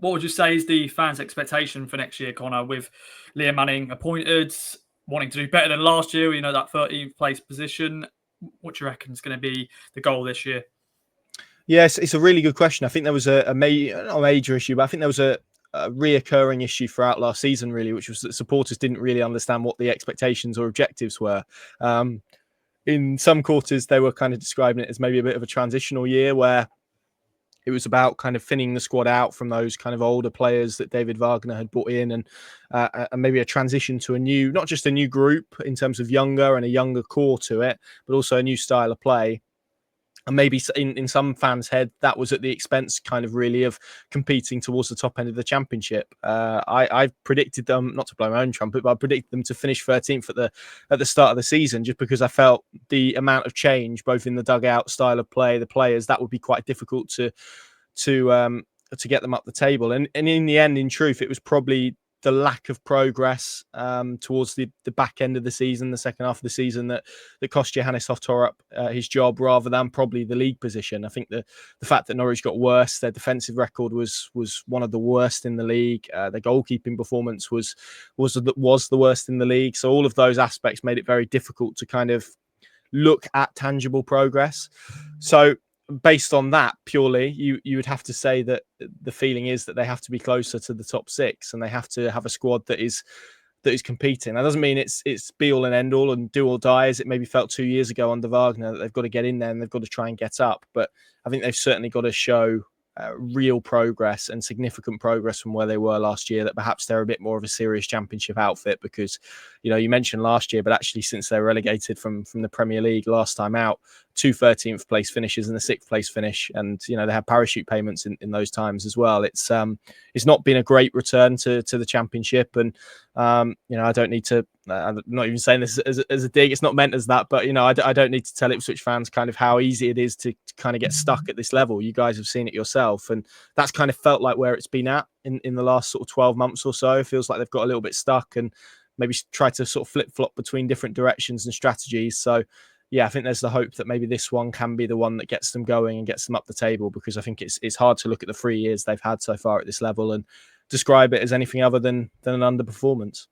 What would you say is the fans' expectation for next year, Connor, with Liam Manning appointed, wanting to do better than last year, that 13th place position? What do you reckon is going to be the goal this year? Yes, it's a really good question. I think there was not a major issue, but I think there was a reoccurring issue throughout last season, really, which was that supporters didn't really understand what the expectations or objectives were. In some quarters, they were kind of describing it as maybe a bit of a transitional year where it was about kind of thinning the squad out from those kind of older players that David Wagner had brought in, and maybe a transition to not just a new group in terms of younger and a younger core to it, but also a new style of play. And maybe in some fans' head, that was at the expense kind of really of competing towards the top end of the championship. I predicted them, not to blow my own trumpet, but I predicted them to finish 13th at the start of the season, just because I felt the amount of change, both in the dugout, style of play, the players, that would be quite difficult to get them up the table. And in the end, in truth, it was probably the lack of progress towards the back end of the season, the second half of the season, that cost Johannes Hoftorp his job, rather than probably the league position. I think the fact that Norwich got worse, their defensive record was one of the worst in the league. Their goalkeeping performance was the worst in the league. So all of those aspects made it very difficult to kind of look at tangible progress. So based on that purely, you would have to say that the feeling is that they have to be closer to the top six, and they have to have a squad that is competing. That doesn't mean it's be all and end all and do or die, as it maybe felt 2 years ago under Wagner, that they've got to get in there and they've got to try and get up. But I think they've certainly got to show real progress and significant progress from where they were last year, that perhaps they're a bit more of a serious championship outfit. Because you mentioned last year, but actually since they were relegated from the Premier League last time out, 2 13th place finishes and a 6th place finish, and they had parachute payments in those times as well. It's not been a great return to the championship, and I don't need to, I'm not even saying this as a dig, it's not meant as that, but I don't need to tell Ipswich fans kind of how easy it is to kind of get stuck at this level. You guys have seen it yourself, and that's kind of felt like where it's been at in the last sort of 12 months or so. It feels like they've got a little bit stuck and maybe try to sort of flip-flop between different directions and strategies. So yeah, I think there's the hope that maybe this one can be the one that gets them going and gets them up the table, because I think it's hard to look at the 3 years they've had so far at this level and describe it as anything other than an underperformance.